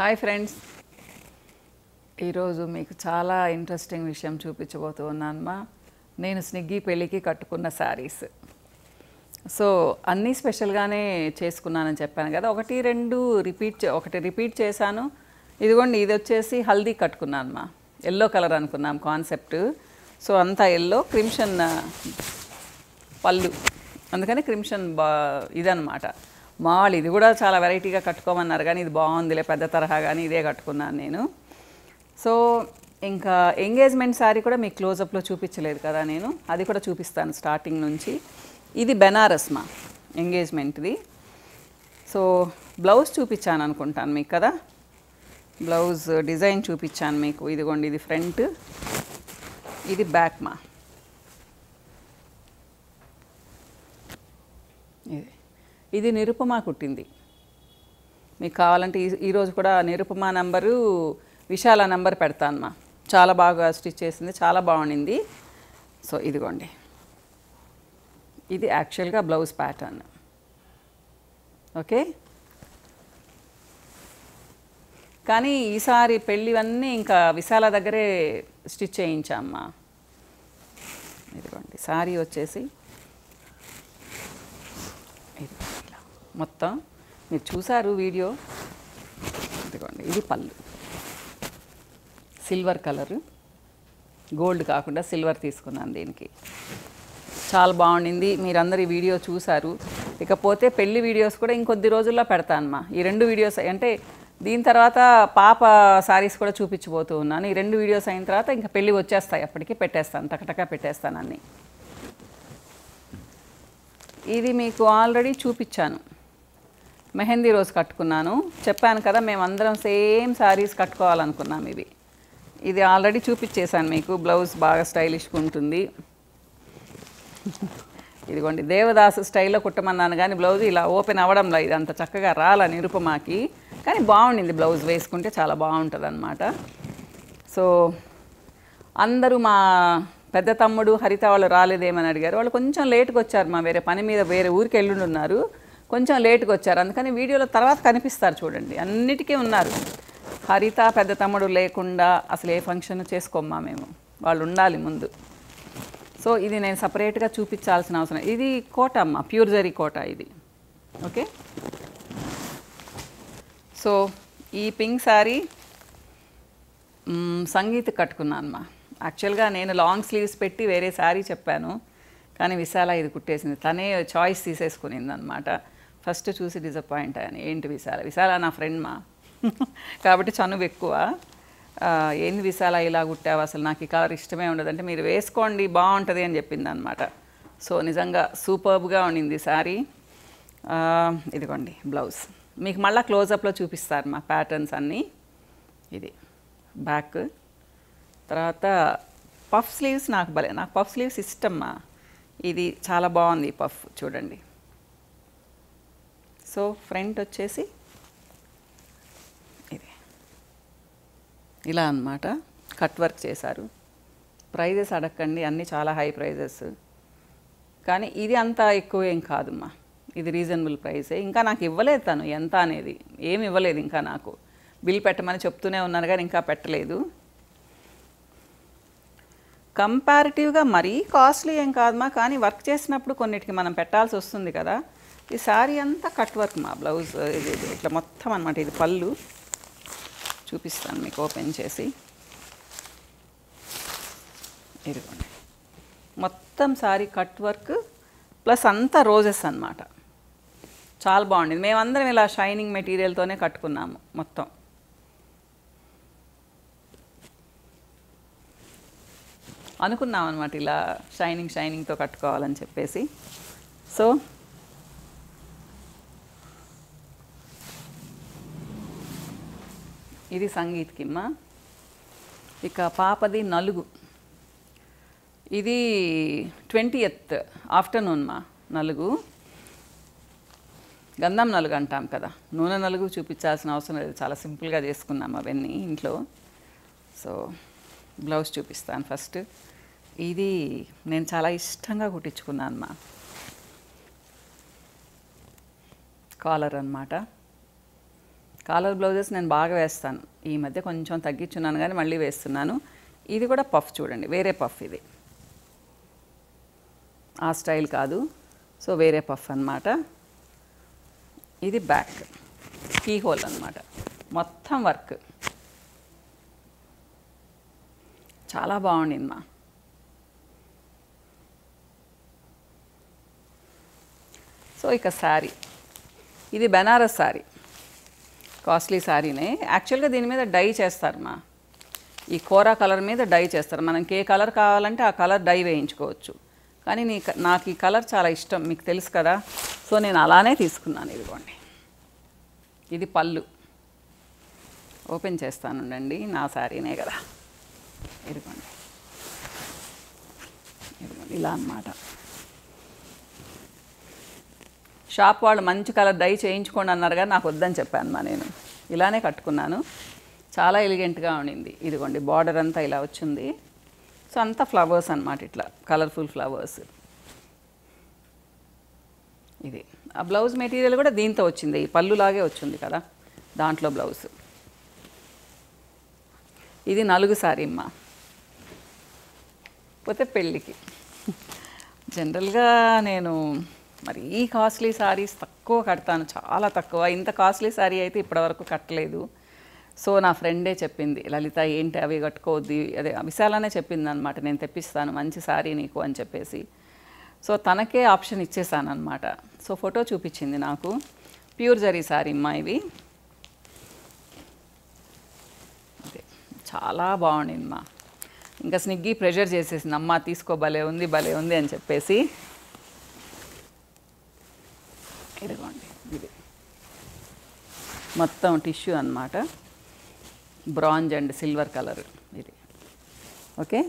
Hi friends, ఈరోజు మీకు చాలా ఇంట్రెస్టింగ్ విషయం చూపించబోతున్నానమ్మా. నేను స్నిగ్గీ పెళ్ళికి కట్టుకున్న శారీస్. సో అన్నీ స్పెషల్గానే చేసుకున్నానని చెప్పాను కదా. ఒకటి రిపీట్ చేశాను. ఇదిగోండి, ఇది వచ్చేసి హల్దీ కట్టుకున్నానమ్మా. ఎల్లో కలర్ అనుకున్నాం కాన్సెప్ట్. సో అంతా ఎల్లో, క్రిమ్షన్ పళ్ళు, అందుకని క్రిమ్షన్ ఇదనమాట. మామూలు ఇది కూడా చాలా వెరైటీగా కట్టుకోమన్నారు, కానీ ఇది బాగుందిలే పెద్ద తరహా, కానీ ఇదే కట్టుకున్నాను నేను. సో ఇంకా ఎంగేజ్మెంట్ శారీ కూడా మీకు క్లోజప్లో చూపించలేదు కదా నేను, అది కూడా చూపిస్తాను స్టార్టింగ్ నుంచి. ఇది బెనారస్ మా ఎంగేజ్మెంట్ది. సో బ్లౌజ్ చూపించాను అనుకుంటాను మీకు కదా, బ్లౌజ్ డిజైన్ చూపించాను మీకు. ఇదిగోండి, ఇది ఫ్రంట్, ఇది బ్యాక్ మా. ఇది నిరుపమా కుట్టింది. మీకు కావాలంటే ఈరోజు కూడా నిరుపమా నంబరు, విశాల నంబర్ పెడతానమ్మా. చాలా బాగా స్టిచ్ చేసింది, చాలా బాగుండింది. సో ఇదిగోండి, ఇది యాక్చువల్గా బ్లౌజ్ ప్యాటర్న్. ఓకే, కానీ ఈసారి పెళ్ళివన్నీ ఇంకా విశాల దగ్గరే స్టిచ్ చేయించామ్మా. ఇదిగోండి, శారీ వచ్చేసి ఇది మొత్తం మీరు చూసారు వీడియో. ఇదిగోండి, ఇది పళ్ళు, సిల్వర్ కలరు, గోల్డ్ కాకుండా సిల్వర్ తీసుకున్నాను దీనికి. చాలా బాగుండింది, మీరందరూ ఈ వీడియో చూసారు. ఇకపోతే పెళ్లి వీడియోస్ కూడా ఇంకొద్ది రోజుల్లో పెడతానమ్మా. ఈ రెండు వీడియోస్ అంటే దీని తర్వాత పాప శారీస్ కూడా చూపించబోతూ ఉన్నాను. ఈ రెండు వీడియోస్ అయిన తర్వాత ఇంకా పెళ్ళి వచ్చేస్తాయి, అప్పటికి పెట్టేస్తాను, టకటకా పెట్టేస్తాను అన్నీ. ఇది మీకు ఆల్రెడీ చూపించాను, మెహందీ రోజు కట్టుకున్నాను. చెప్పాను కదా మేమందరం సేమ్ శారీస్ కట్టుకోవాలనుకున్నాం. ఇది ఆల్రెడీ చూపించేశాను మీకు. బ్లౌజ్ బాగా స్టైలిష్గా ఉంటుంది. ఇదిగోండి, దేవదాసు స్టైల్లో కుట్టమన్నాను, కానీ బ్లౌజ్ ఇలా ఓపెన్ అవ్వడంలో ఇది అంత చక్కగా రాల నిరుపమాకి, కానీ బాగుండింది. బ్లౌజ్ వేసుకుంటే చాలా బాగుంటుంది అన్నమాట. సో అందరూ మా పెద్ద తమ్ముడు హరిత వాళ్ళు రాలేదేమని అడిగారు. వాళ్ళు కొంచెం లేట్గా వచ్చారు మా, వేరే పని మీద వేరే ఊరికి వెళ్ళుండున్నారు, కొంచెం లేట్గా వచ్చారు. అందుకని వీడియోలో తర్వాత కనిపిస్తారు చూడండి, అన్నిటికీ ఉన్నారు. హరిత పెద్ద తమ్ముడు లేకుండా అసలు ఏ ఫంక్షన్ చేసుకోమ్మా మేము, వాళ్ళు ఉండాలి ముందు. సో ఇది నేను సపరేట్గా చూపించాల్సిన అవసరం. ఇది కోట అమ్మ, ప్యూర్ జరీ కోట ఇది. ఓకే, సో ఈ పింక్ శారీ సంగీత్ కట్టుకున్నాను అమ్మా. యాక్చువల్గా నేను లాంగ్ స్లీవ్స్ పెట్టి వేరే శారీ చెప్పాను, కానీ విశాల ఇది కుట్టేసింది. తనే చాయిస్ తీసేసుకునింది అనమాట. ఫస్ట్ చూసి డిసప్పాయింట్ అయ్యాను. ఏంటి విశాల నా ఫ్రెండ్ మా కాబట్టి చనువు ఎక్కువ. ఏంది విశాల ఇలా కుట్టావు, అసలు నాకు ఈ కలర్ ఇష్టమే ఉండదంటే, మీరు వేసుకోండి బాగుంటుంది అని చెప్పింది అనమాట. సో నిజంగా సూపర్బ్గా ఉండింది శారీ. ఇదిగోండి బ్లౌజ్, మీకు మళ్ళీ క్లోజప్లో చూపిస్తారు మా ప్యాటర్న్స్ అన్నీ. ఇది బ్యాక్, తర్వాత పఫ్ స్లీవ్స్ నాకు పఫ్ స్లీవ్స్ ఇష్టమ్మా. ఇది చాలా బాగుంది పఫ్, చూడండి. సో ఫ్రంట్ వచ్చేసి ఇది ఇలా అన్నమాట, కట్ వర్క్ చేశారు. ప్రైజెస్ అడగండి, అన్నీ చాలా హై ప్రైజెస్, కానీ ఇది అంత ఎక్కువ ఏం కాదమ్మా. ఇది రీజనబుల్ ప్రైసే. ఇంకా నాకు ఇవ్వలేదు తను ఎంత అనేది, ఏమి ఇవ్వలేదు ఇంకా. నాకు బిల్ పెట్టమని చెప్తూనే ఉన్నాను, కానీ ఇంకా పెట్టలేదు. కంపారిటివ్గా మరీ కాస్ట్లీ ఏం కాదమ్మా, కానీ వర్క్ చేసినప్పుడు కొన్నిటికి మనం పెట్టాల్సి వస్తుంది కదా. ఈ శారీ అంతా కట్ వర్క్ మా. బ్లౌజ్ ఇది ఇట్లా మొత్తం అనమాట. ఇది పళ్ళు చూపిస్తాను మీకు ఓపెన్ చేసి. ఇదిగోండి, మొత్తం శారీ కట్ వర్క్ ప్లస్ అంతా రోజెస్ అన్నమాట. చాలా బాగుండింది. మేమందరం ఇలా షైనింగ్ మెటీరియల్తోనే కట్టుకున్నాము మొత్తం. అనుకున్నాం అనమాట ఇలా షైనింగ్తో కట్టుకోవాలని చెప్పేసి. సో ఇది సంగీత్కిమ్మ. ఇక పాపది నలుగు, ఇది 20th ఆఫ్టర్నూన్ మా నలుగు. గంధం నలుగు అంటాం కదా, నూనె నలుగు చూపించాల్సిన అవసరం లేదు, చాలా సింపుల్గా చేసుకున్నాం అవన్నీ ఇంట్లో. సో బ్లౌజ్ చూపిస్తాను ఫస్ట్. ఇది నేను చాలా ఇష్టంగా కుట్టించుకున్నాను మా. కాలర్ అన్నమాట, కాలర్ బ్లౌజెస్ నేను బాగా వేస్తాను. ఈ మధ్య కొంచెం తగ్గించున్నాను కానీ మళ్ళీ వేస్తున్నాను. ఇది కూడా పఫ్ చూడండి, వేరే పఫ్ ఇది, ఆ స్టైల్ కాదు. సో వేరే పఫ్ అన్నమాట. ఇది బ్యాక్ కీ హోల్ అన్నమాట, మొత్తం వర్క్ చాలా బాగుండింది. సో ఇక శారీ, ఇది బెనారస్ శారీ, కాస్ట్లీ శారీనే. యాక్చువల్గా దీని మీద డై చేస్తారు ఈ కోరా కలర్ మీద డై చేస్తారు. మనకి ఏ కలర్ కావాలంటే ఆ కలర్ డై వేయించుకోవచ్చు. కానీ నాకు ఈ కలర్ చాలా ఇష్టం, మీకు తెలుసు కదా. సో నేను అలానే తీసుకున్నాను. ఇదిగోండి, ఇది పళ్ళు. ఓపెన్ చేస్తానుండండి, నా శారీనే కదా. ఇదిగోండి, ఇదిగోండి ఇలా అన్నమాట. షాప్ వాళ్ళు మంచి కలర్ డై చేయించుకోండి అన్నారు కానీ నాకు వద్దని చెప్పాను నేను ఇలానే కట్టుకున్నాను. చాలా ఎలిగెంట్గా ఉండింది. ఇదిగోండి బార్డర్ అంతా ఇలా వచ్చింది. సో అంతా ఫ్లవర్స్ అన్నమాట, ఇట్లా కలర్ఫుల్ ఫ్లవర్స్. ఇది ఆ బ్లౌజ్ మెటీరియల్ కూడా దీంతో వచ్చింది, ఈ పళ్ళులాగే వచ్చింది కదా దాంట్లో బ్లౌజ్. ఇది నలుగు శారీ అమ్మ. పోతే పెళ్ళికి జనరల్గా నేను మరి ఈ కాస్ట్లీ శారీస్ తక్కువ కడతాను, చాలా తక్కువ. ఇంత కాస్ట్లీ శారీ అయితే ఇప్పటివరకు కట్టలేదు. సో నా ఫ్రెండే చెప్పింది, లలిత ఏంటి అవి కట్టుకోవద్దు, అదే విశాలనే చెప్పింది అనమాట, నేను తెప్పిస్తాను మంచి శారీ నీకు అని చెప్పేసి. సో తనకే ఆప్షన్ ఇచ్చేసాను అనమాట. సో ఫోటో చూపించింది నాకు. ప్యూర్ జరీ శారీ అమ్మా ఇవి. అదే చాలా బాగుండింది మా. ఇంకా స్నిగ్గి ప్రెషర్ చేసేసింది, అమ్మ తీసుకో భలే ఉంది భలే ఉంది అని చెప్పేసి. ఇదిగోండి, ఇది మొత్తం టిష్యూ అన్నమాట, బ్రాంజ్ అండ్ సిల్వర్ కలర్ ఇది. ఓకే,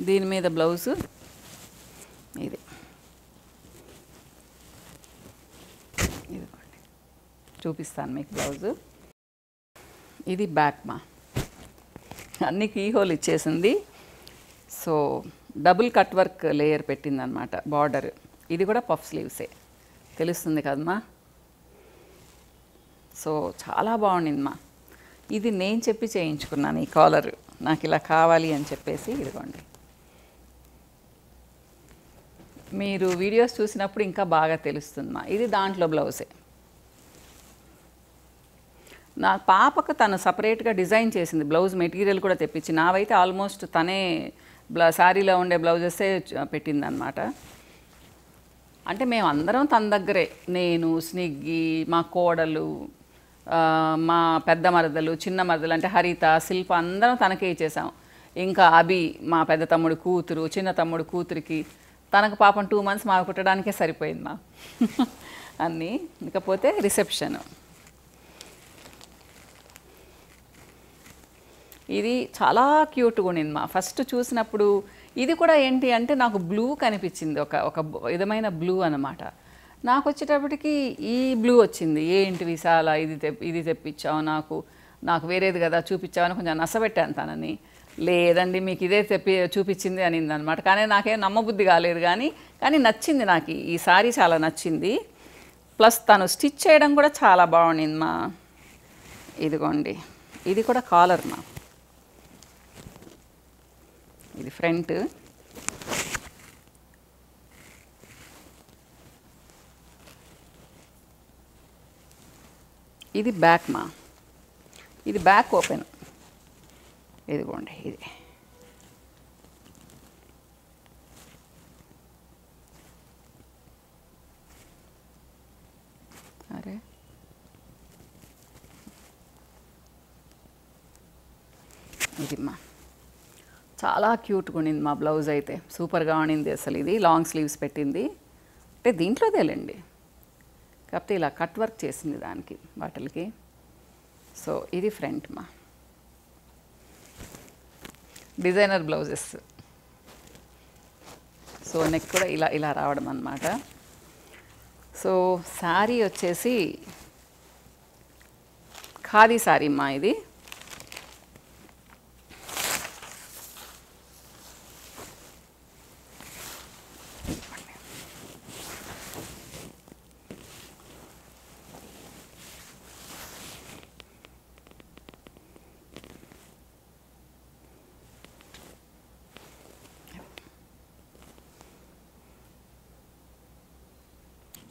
దీని మీద బ్లౌజు ఇది. ఇదిగోండి చూపిస్తాను మీకు బ్లౌజు. ఇది బ్యాక్ మా, అన్ని కీ హోల్ ఇచ్చేసింది. So double cut work layer పెట్టిందనమాట బార్డర్. ఇది కూడా పఫ్ స్లీవ్సే, తెలుస్తుంది కదమ్మా. సో చాలా బాగుండిందమ్మా. ఇది నేను చెప్పి చేయించుకున్నాను ఈ కాలర్, నాకు ఇలా కావాలి అని చెప్పేసి. ఇదిగోండి, మీరు వీడియోస్ చూసినప్పుడు ఇంకా బాగా తెలుస్తుందమ్మా. ఇది దాంట్లో బ్లౌజే. నా పాపకు తను సపరేట్గా డిజైన్ చేసింది బ్లౌజ్ మెటీరియల్ కూడా తెప్పించి. నావైతే ఆల్మోస్ట్ తనే శారీలో ఉండే బ్లౌజెసే పెట్టిందనమాట. అంటే మేము అందరం తన దగ్గరే, నేను, స్నిగ్గి, మా కోడలు, మా పెద్ద మరదలు, చిన్న మరదలు అంటే హరిత, శిల్ప, అందరం తనకే ఇచ్చేసాం. ఇంకా అభి మా పెద్ద తమ్ముడు కూతురు, చిన్న తమ్ముడు కూతురికి, తనకు పాపం 2 months మాకు కుట్టడానికే సరిపోయింది మా అన్నీ. ఇకపోతే రిసెప్షన్. ఇది చాలా క్యూట్గా ఉండింది మా. ఫస్ట్ చూసినప్పుడు ఇది కూడా ఏంటి అంటే నాకు బ్లూ కనిపించింది, ఒక విధమైన బ్లూ అన్నమాట. నాకు వచ్చేటప్పటికి ఈ బ్లూ వచ్చింది. ఏంటి విశాల ఇది తెప్పించావు, నాకు వేరేది కదా చూపించావని కొంచెం నసబెట్టాను తనని. లేదండి మీకు ఇదే చూపించింది అనింది అనమాట. కానీ నాకేం నమ్మబుద్ధి కాలేదు, కానీ నచ్చింది నాకు ఈ సారీ, చాలా నచ్చింది. ప్లస్ తను స్టిచ్ చేయడం కూడా చాలా బాగుండింది మా. ఇదిగోండి, ఇది కూడా కాలర్ మా. ఇది ఫ్రంట్, ఇది బ్యాక్ మా. ఇది బ్యాక్ ఓపెన్. ఇదిగోండి, ఇది అరే ఇది మా. చాలా క్యూట్గా ఉండింది మా బ్లౌజ్ అయితే, సూపర్గా ఉండింది అసలు. ఇది లాంగ్ స్లీవ్స్ పెట్టింది అంటే దీంట్లోదేలేండి, కాకపోతే ఇలా కట్ వర్క్ చేసింది దానికి వాటికి. సో ఇది ఫ్రంట్ మా. Designer blouses. సో నెక్ కూడా ఇలా రావడం అన్నమాట. సో శారీ వచ్చేసి ఖాదీ శారీ మా ఇది.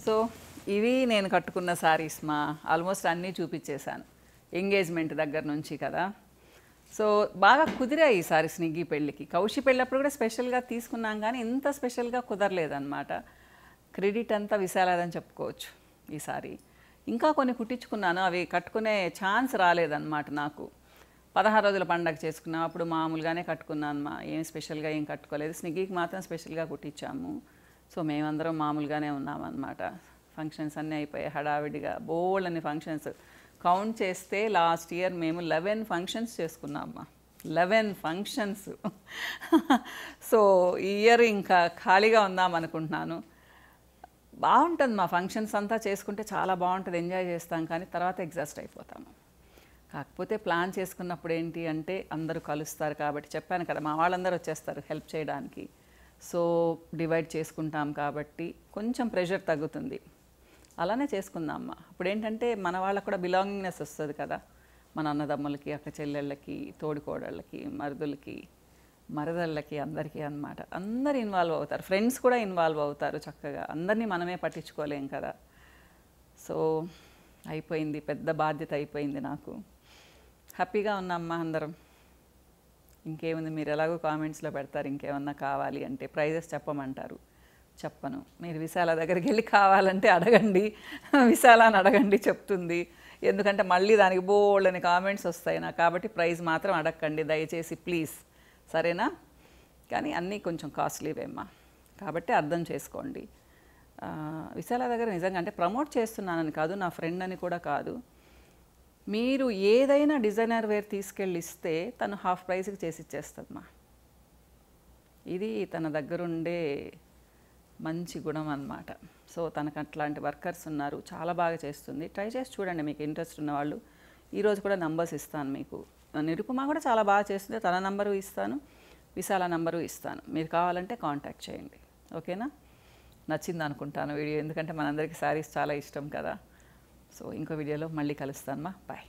సో ఇవి నేను కట్టుకున్న శారీస్ మా ఆల్మోస్ట్ అన్నీ చూపించేశాను ఎంగేజ్మెంట్ దగ్గర నుంచి కదా. సో బాగా కుదిరాయి ఈ సారీ స్నిగ్గి పెళ్ళికి. కౌశి పెళ్ళప్పుడు కూడా స్పెషల్గా తీసుకున్నాం కానీ ఇంత స్పెషల్గా కుదరలేదన్నమాట. క్రెడిట్ అంతా విశాలదని చెప్పుకోవచ్చు ఈసారి. ఇంకా కొన్ని కుట్టించుకున్నాను, అవి కట్టుకునే ఛాన్స్ రాలేదన్నమాట నాకు. 16 రోజుల పండగ చేసుకున్నాం, అప్పుడు మామూలుగానే కట్టుకున్నాను మా, ఏం స్పెషల్గా ఏం కట్టుకోలేదు. స్నిగ్గికి మాత్రం స్పెషల్గా కుట్టించాము. సో మేమందరం మామూలుగానే ఉన్నామన్నమాట. ఫంక్షన్స్ అన్నీ అయిపోయాయి హడావిడిగా, బోల్డ్ అన్ని ఫంక్షన్స్. కౌంట్ చేస్తే లాస్ట్ ఇయర్ మేము 11 ఫంక్షన్స్ చేసుకున్నామమ్మా. 11 ఫంక్షన్స్. సో ఈ ఇయర్ ఇంకా ఖాళీగా ఉందాం అనుకుంటున్నాను. బాగుంటుంది మా ఫంక్షన్స్ అంతా చేసుకుంటే, చాలా బాగుంటుంది, ఎంజాయ్ చేస్తాం. కానీ తర్వాత ఎగ్జాస్ట్ అయిపోతాము. కాకపోతే ప్లాన్ చేసుకున్నప్పుడు ఏంటి అంటే అందరూ కలుస్తారు కాబట్టి, చెప్పాను కదా మా వాళ్ళందరూ వచ్చేస్తారు హెల్ప్ చేయడానికి. సో డివైడ్ చేసుకుంటాం కాబట్టి కొంచెం ప్రెషర్ తగ్గుతుంది. అలానే చేసుకుందామమ్మా. అప్పుడు ఏంటంటే మన వాళ్ళకు కూడా బిలాంగింగ్నెస్ వస్తుంది కదా, మన అన్నదమ్ములకి, అక్క చెల్లెళ్ళకి, తోడికోడళ్ళకి, మరుదులకి, మరదళ్ళకి, అందరికీ అన్నమాట. అందరు ఇన్వాల్వ్ అవుతారు, ఫ్రెండ్స్ కూడా ఇన్వాల్వ్ అవుతారు చక్కగా. అందరినీ మనమే పట్టించుకోలేం కదా. సో అయిపోయింది, పెద్ద బాధ్యత అయిపోయింది నాకు. హ్యాపీగా ఉన్నామ్మా అందరం. ఇంకేముంది, మీరు ఎలాగో కామెంట్స్లో పెడతారు ఇంకేమన్నా కావాలి అంటే. ప్రైజెస్ చెప్పమంటారు, చెప్పను. మీరు విశాల దగ్గరికి వెళ్ళి కావాలంటే అడగండి, విశాలాన్ని అడగండి చెప్తుంది. ఎందుకంటే మళ్ళీ దానికి బోల్డ్ అని కామెంట్స్ వస్తాయి నాకు. కాబట్టి ప్రైజ్ మాత్రం అడగండి దయచేసి ప్లీజ్, సరేనా? కానీ అన్నీ కొంచెం కాస్ట్లీవేమ్మా, కాబట్టి అర్థం చేసుకోండి. విశాల దగ్గర నిజంగా అంటే ప్రమోట్ చేస్తున్నానని కాదు, నా ఫ్రెండ్ అని కూడా కాదు. మీరు ఏదైనా డిజైనర్ వేర్ తీసుకెళ్ళి ఇస్తే తను హాఫ్ ప్రైస్కి చేసి ఇచ్చేస్తుందమ్మా. ఇది తన దగ్గరుండే మంచి గుణం అన్నమాట. సో తనకు అట్లాంటి వర్కర్స్ ఉన్నారు, చాలా బాగా చేస్తుంది. ట్రై చేసి చూడండి మీకు ఇంట్రెస్ట్ ఉన్నవాళ్ళు. ఈరోజు కూడా నంబర్స్ ఇస్తాను మీకు. నిరుపమ కూడా చాలా బాగా చేస్తుంది, తన నంబరు ఇస్తాను, విశాల నంబరు ఇస్తాను. మీరు కావాలంటే కాంటాక్ట్ చేయండి, ఓకేనా? నచ్చింది అనుకుంటాను వీడియో, ఎందుకంటే మనందరికీ శారీస్ చాలా ఇష్టం కదా. సో ఇంకో వీడియోలో మళ్ళీ కలుస్తానమ్మా, బాయ్.